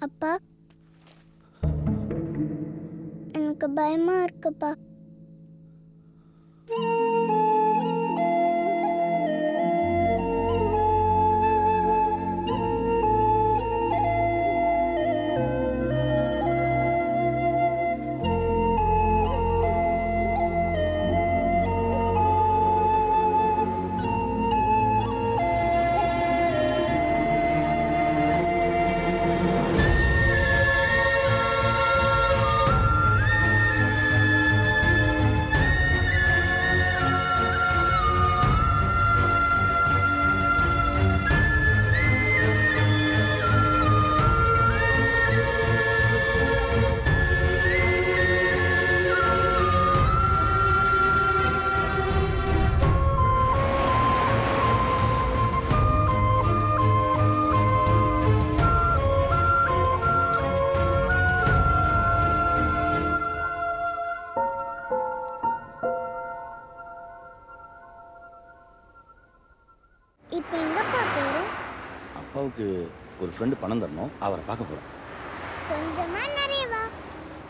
அப்பா, எனக்கு பயமா இருக்குப்பா. இப்போ எங்கப்பா போறோம்? அப்பாவுக்கு ஒரு ஃப்ரெண்டு பணம் தரணும், அவரை பார்க்க போகிறோம். கொஞ்சமா நிறையவா?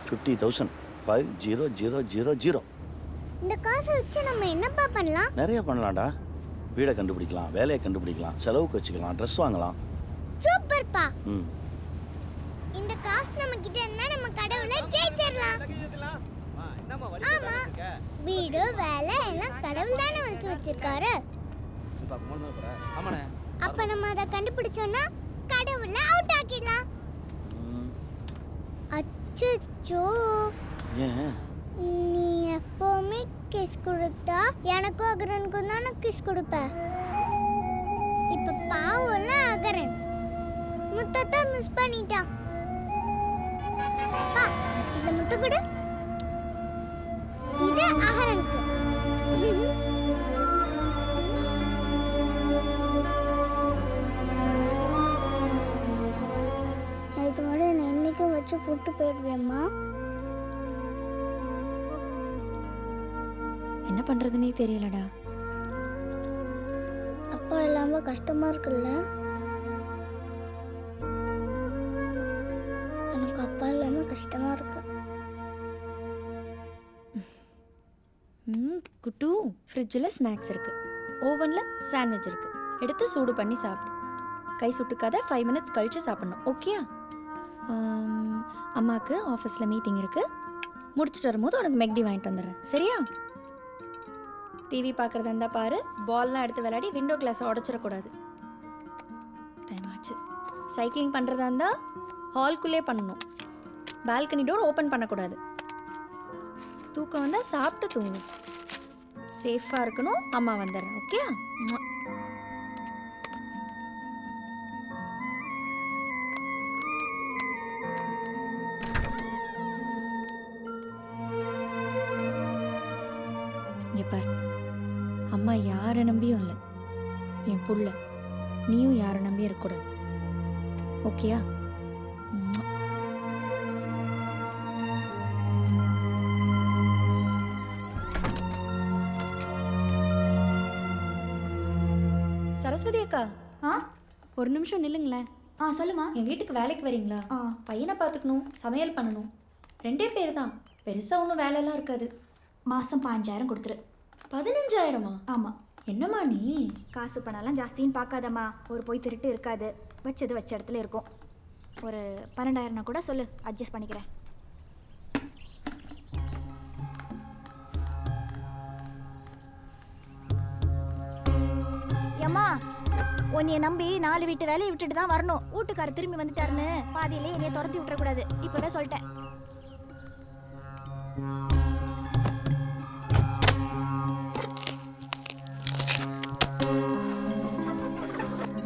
50,000. 50,000. இந்த காசை வச்சு நம்ம என்னப்பா பண்ணலாம்? நிறைய பண்ணலாம்டா. வீடை கண்டுபிடிக்கலாம், வேலையை கண்டுபிடிக்கலாம், செலவுக்கு வச்சுக்கலாம், ட்ரெஸ் வாங்கலாம். சூப்பர்ப்பா. ம். இந்த காசு நம்ம கிட்ட இருந்தா நம்ம கடவுளை ஜெயிச்சிடலாம். ஆமா, வீடு வேலை எல்லாம் கடவுள் தானே வச்சு வச்சிருக்காரு. அப்ப நம்ம அதை கண்டுபிடிச்சோம்னா கடவுளை அவுட் ஆக்கிடலாம். அச்சச்சோ, ஏன் நீ எப்பவுமே கிஸ் கொடுத்தா எனக்கும் அகரனுக்கும் தானே கிஸ் கொடுப்ப. இப்ப பாவம்ல அகரன் முத்தத்தை மிஸ் பண்ணிட்டான். பா, இந்த முத்து கொடு. இது அகரனுக்கு. இதோட நான் இன்னைக்கு வச்சு போட்டு போயிடுவேம்மா. என்ன பண்றதுன்னே தெரியலடா. அப்பா இல்லாம கஷ்டமா இருக்குல்ல? எனக்கு அப்பா இல்லாம கஷ்டமா இருக்கு. குட்டு, ஃப்ரிட்ஜில் ஸ்நாக்ஸ் இருக்கு, ஓவன்ல சாண்ட்விச் இருக்கு, எடுத்து சூடு பண்ணி சாப்பிடு. கை சுட்டுக்காத, 5 minutes கழிச்சு சாப்பிடணும், ஓகேயா? அம்மாவுக்கு ஆஃபீஸில் மீட்டிங் இருக்கு, முடிச்சுட்டு வரும்போது உனக்கு மெக்டி வாங்கிட்டு வந்துடுறேன், சரியா? டிவி பார்க்குறதா இருந்தால் பாரு, பால்லாம் எடுத்து விளையாடி விண்டோ கிளாஸை உடச்சிடக்கூடாது. டைம் ஆச்சு. சைக்கிளிங் பண்ணுறதா இருந்தால் ஹால்குள்ளே பண்ணணும், பால்கனி டோர் ஓப்பன் பண்ணக்கூடாது. தூக்கம் வந்தால் சாப்பிட்டு தூங்கு. சேஃபாக இருக்கணும். அம்மா வந்துடுறேன், ஓகேயா? இங்கே பாரு, அம்மா யாரை நம்பியும் இல்லை, என் புள்ள. நீயும் யாரை நம்பியும் இருக்கக்கூடாது, ஓகேயா? சரஸ்வதி அக்கா, ஒரு நிமிஷம் நில்லுங்களேன். சொல்லுமா. என் வீட்டுக்கு வேலைக்கு வரீங்களா? பையனை பார்த்துக்கணும், சமையல் பண்ணணும். 2 பேர் தான், பெருசாக ஒன்றும் வேலையெல்லாம் இருக்காது. மாதம் 5,000 கொடுத்துரு. 15,000மா? ஆமாம். என்னம்மா நீ? காசு பணம்லாம் ஜாஸ்தின்னு பார்க்காதம்மா. ஒரு போய் திருட்டு இருக்காது, வச்சது வச்ச இடத்துல இருக்கும். ஒரு 12,000 கூட சொல்லு, அட்ஜஸ்ட் பண்ணிக்கிறேன். ஏம்மா, உன்னைய நம்பி 4 வீட்டு வேலையை விட்டுட்டு தான் வரணும். வீட்டுக்காரர் திரும்பி வந்துட்டாருன்னு பாதியிலே என்னைய துரத்தி விட்டுறக்கூடாது, இப்பவே சொல்லிட்டேன்.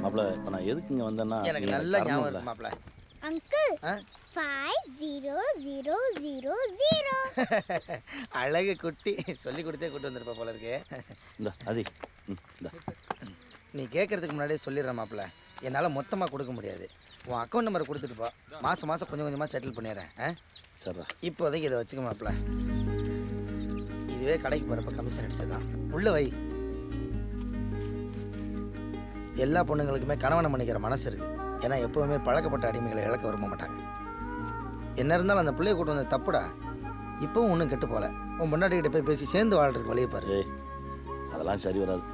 மாப்ள, இப்போ நான் எதுக்கு இங்கே வந்தேன்னா எனக்கு நல்ல ஞாபகம் இருக்கு மாப்ள. அங்கிள், 50,000. அழகு குட்டி, சொல்லி கொடுத்தே கூட்டு வந்திருப்ப போல இருக்கு. இந்த அதி, இந்த நீ கேட்கறதுக்கு முன்னாடியே சொல்லிடுற மாப்ள, என்னால் மொத்தமாக கொடுக்க முடியாது. உன் அக்கௌண்ட் நம்பரை கொடுத்துட்டு போ, மாதம் மாதம் கொஞ்சம் கொஞ்சமாக செட்டில் பண்ணிடுறேன். சரிடா. இப்போதைக்கு இதை வச்சுக்க மாப்ள. இதுவே கடைக்கு போகிறப்ப கமிஷன் அடிச்சதுதான். உள்ள வை. எல்லா பொண்ணுங்களுக்குமே கணவனை மன்னிக்கிற மனசு இருக்குது. ஏன்னா எப்போவுமே பழக்கப்பட்ட அடிமைகளை இழக்க விரும்ப மாட்டாங்க. என்ன இருந்தாலும் அந்த பிள்ளைய கூட்டு வந்து தப்புடா. இப்போவும் ஒன்றும் கெட்டு போகல. உன் பொண்டாட்டிகிட்ட போய் பேசி சேர்ந்து வாழ்றதுக்கு வழியை பாரு. அதெல்லாம் சரி வராது.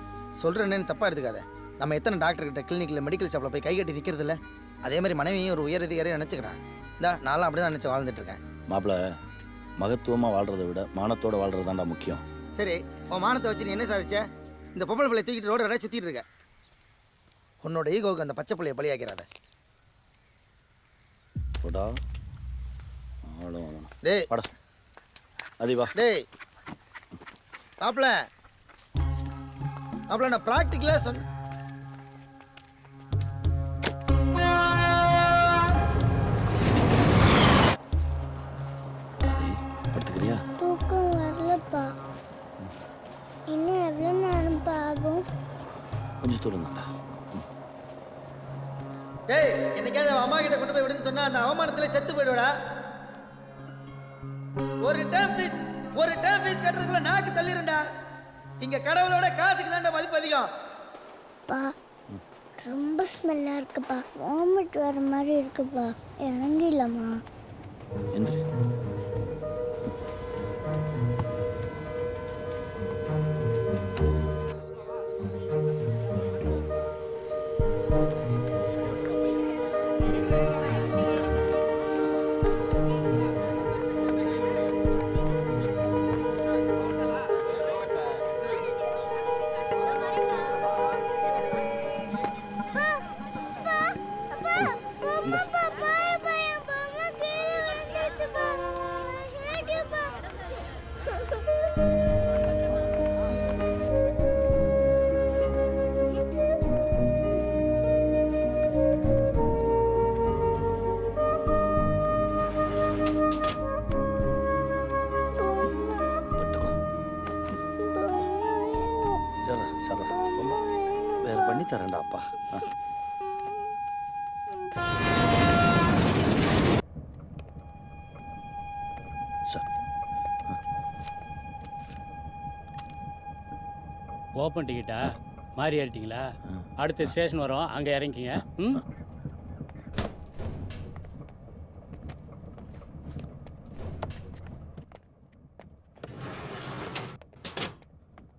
சொல்கிறேன்னு தப்பாக எடுத்துக்காத. நம்ம எத்தனை டாக்டர்கிட்ட கிளினிக்கில் மெடிக்கல் ஷாப்பில் போய் கை கட்டி நிற்கிறது இல்லை? அதே மாதிரி மனைவியும் ஒரு உயர் அதிகாரியும் நினச்சிக்கடா. இந்தா நான்லாம் அப்படி தான் நினச்சி வாழ்ந்துட்டுருக்கேன். மாப்பிள்ள, மகத்துவமாக வாழ்கிறத விட மானத்தோடு வாழ்கிறது தான்டா முக்கியம். சரி, உன் மானத்தை வச்சு நீ என்ன சாதிச்ச? இந்த பொம்பளை பிள்ளைய தூக்கிட்டு ரோடு இடம் சுற்றிட்டு இருக்க. உன்னோட ஈகோவுக்கு அந்த பச்சை பிள்ளைய பலியாக்கிறாத. போடா. டேய் வாடா. அதிவா. டேய் மாப்பிள்ள, மாப்பிள்ள நான் ப்ராக்டிக்கலாக சொன்னேன். படுத்துக்கிறியா? தூக்கம் வரலப்பா. இன்னும் எவ்வளோ நேரம்ப்பா ஆகும்? கொஞ்சம் தூரம் தான்டா. டேய் என்னைக்காவது அவன் அம்மா கிட்ட கொண்டு போய் விடுன்னு சொன்னா அந்த அவமானத்துல செத்து போயிடுவாடா. ஒரு டேம் ஃபீஸ் கட்டுறதுக்குள்ள நாக்கு தள்ளிருண்டா. இங்க கடவுளோட காசுக்கு தான்டா மதிப்பு அதிகம். பா ரொம்ப ஸ்மெல்லாக இருக்குப்பா. வாமிட் வர மாதிரி இருக்குப்பா. இறங்கிடலாமா? எந்திரி. பண்ணி தரேன்டா அப்பா. சார் ஓப்பன் டிக்கெட்டா மாறி ஏறிட்டீங்களா? அடுத்த ஸ்டேஷன் வரும், அங்கே இறங்கிக்கிங்க. ம்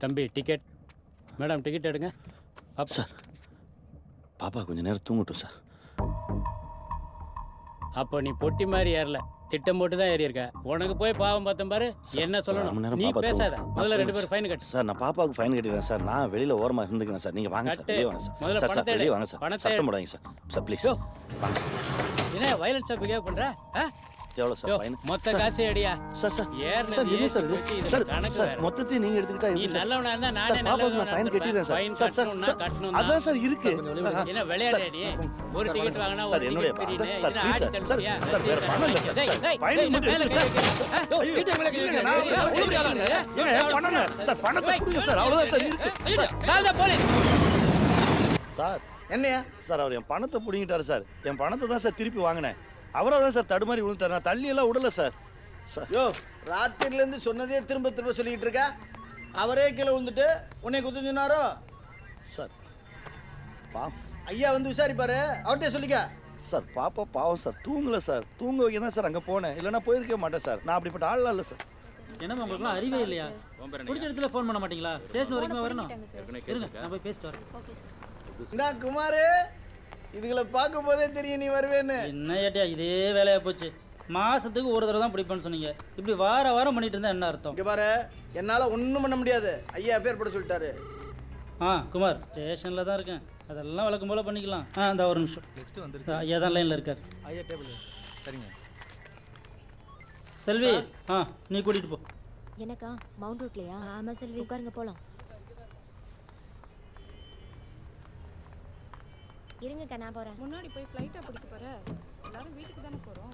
தம்பி டிக்கெட். மேடம் டிக்கெட் எடுங்க. அப் சார், பாப்பா கொஞ்சம் நேரம் தூங்கட்டும் சார். அப்போ நீ பொட்டி மாதிரி ஏறல, திட்டம் போட்டு தான் ஏறி இருக்க. உனக்கு போய் பாவம் பார்த்தேன் பாரு. என்ன சொல்லணும்? நீ பேசாத. முதல்ல 2 பேரும் ஃபைன் கட்டு. சார் நான் பாப்பாவுக்கு ஃபைன் கட்டிடுறேன் சார். நான் வெளியில ஓரமா இருந்துக்கிறேன் சார். நீங்க வாங்க சார், வெளியே வாங்க சார். முதல்ல சார் பணத்தை வெளியே வாங்க சார். பணத்தை சத்தம் போடாதீங்க சார். சார் ப்ளீஸ் வாங்க சார். என்ன வயலன்ஸா பிஹேவ் பண்ற? எவ்வளோ சார் ஃபைன்? மொத்த காசு அடியா சார். சார் ஏர்னது சார் என்ன சார் இது? இது சார் கணக்கு சார் வேற. மொத்தத்தையும் நீங்க எடுத்துக்கிட்டா நீ எப்படி சார்? நல்லவனா இருந்தா நானே சார் பாப்பாவுக்கு நான் ஃபைன் நல்லவனா கட்டிடுறேன் சார். ஃபைன் சார் சார் கட்டணும்னா சார் கட்டணும். அதான் சார் இருக்கு. என்ன விளையாடுறியா நீ? ஒரு டிக்கெட் வாங்கினா சார் ஒரு என்னுடைய ticket free. Sir please sir. Sir sir வேற பணம் இல்ல சார். ஃபைன் மட்டும் எடுத்து சார். பண்ணுங்க சார். பணத்தை கொடுங்க சார். அவ்வளவுதான் சார் இருக்கு. கால்ல போலீஸ். சார் என்னையா சார் அவர் என் பணத்தை பிடிங்கிட்டாரு சார். என் பணத்தை தான் சார் திருப்பி வாங்கினேன். அவராக தான் சார் தடுமாறி விழுந்தார். நான் தள்ளி எல்லாம் விடல சார். சார் யோ ராத்திரிலேருந்து சொன்னதே திரும்ப திரும்ப சொல்லிக்கிட்டு இருக்க. அவரே கீழே விழுந்துட்டு உன்னை குத்து சொன்னாரோ? சார் ஐயா வந்து விசாரிப்பாரு, அவர்கிட்ட சொல்லிக்க. சார் பாப்பா பாவம் சார், தூங்கல சார். தூங்க வைக்க தான் சார் அங்கே போனேன். இல்லைன்னா போயிருக்கவே மாட்டேன் சார். நான் அப்படிப்பட்ட ஆள்லாம் இல்லை சார். என்னம்மா உங்களுக்குலாம் அறிவே இல்லையா? பிடிச்ச இடத்துல ஃபோன் பண்ண மாட்டீங்களா? ஸ்டேஷன் வரைக்கும் வரணும். இருங்க நான் போய் பேசிட்டு வரேன். நான் குமார், இதுகளை பார்க்கும் போதே தெரியும் நீ வருவேன்னு. என்ன ஏட்டியா இதே வேலையாக போச்சு. மாதத்துக்கு ஒரு தடவை தான் பிடிப்பேன்னு சொன்னீங்க. இப்படி வாரம் பண்ணிட்டு இருந்தா என்ன அர்த்தம்? இங்கே பாரு, என்னால் ஒன்றும் பண்ண முடியாது. ஐயா எஃப்ஐஆர் போட சொல்லிட்டாரு. குமார் ஸ்டேஷனில் தான் இருக்கேன். அதெல்லாம் வழக்கம் போல் பண்ணிக்கலாம். இந்த ஒரு நிமிஷம். ஐயா தான் லைனில் இருக்கார். ஐயா டேபிள் சரிங்க. செல்வி நீ கூட்டிகிட்டு போ. எனக்கா மவுண்ட் ரோட்லையா? ஆமாம் செல்வி, உட்காருங்க போகலாம். இருங்கக்கா நான் போகிறேன். முன்னாடி போய் ஃப்ளைட்டை பிடிக்க போகிற? எல்லாரும் வீட்டுக்கு தானே போகிறோம்.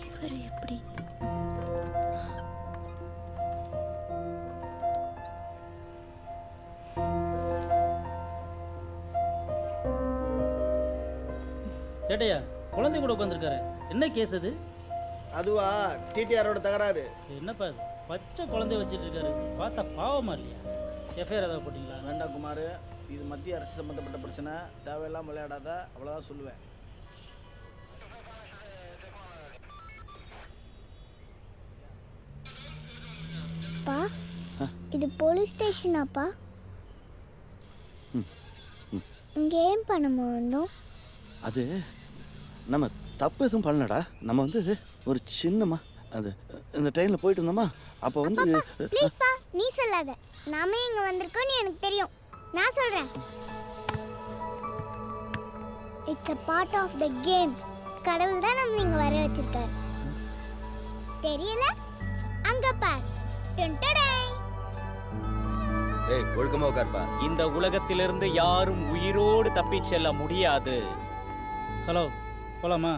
இவர் எப்படி? ஏட்டையா குழந்தை கூட உட்காந்துருக்காரு. என்ன கேஸ் அது? அதுவா டிடிஆரோட தகராறு. என்னப்பா அது? பச்சை குழந்தைய வச்சுட்டு இருக்காரு. பார்த்தா பாவமா இல்லையா? எஃப்ஐஆர் ஏதாவது போட்டிங்களா? வேண்டாம் குமார், இது மத்திய அரசு சம்மந்தப்பட்ட பிரச்சனை, தேவையில்லாமல் விளையாடாத, அவ்வளோதான் சொல்லுவேன். அப்பா இது போலீஸ் ஸ்டேஷனாப்பா? இங்கே ஏன் பண்ண வந்தோம்? அது நம்ம தப்பு எதுவும் பண்ணலடா. நம்ம வந்து ஒரு சின்னம்மா அது இந்த ட்ரெயினில் போயிட்டு இருந்தோமா, அப்போ வந்து ப்ளீஸ்ப்பா நீ சொல்லாத. நாமே இங்கே வந்திருக்கோன்னு எனக்கு தெரியும். நான் சொல்கிறேன். It's a part of the game. கடவுள் தான் நம்ம இங்கே வர வச்சிருக்காரு. தெரியல? அங்க பார். டன்டடை. ஏய் ஒழுக்கமா உட்கார்ப்பா. இந்த உலகத்திலிருந்து யாரும் உயிரோடு தப்பிச் செல்ல முடியாது. ஹலோ போலாமா?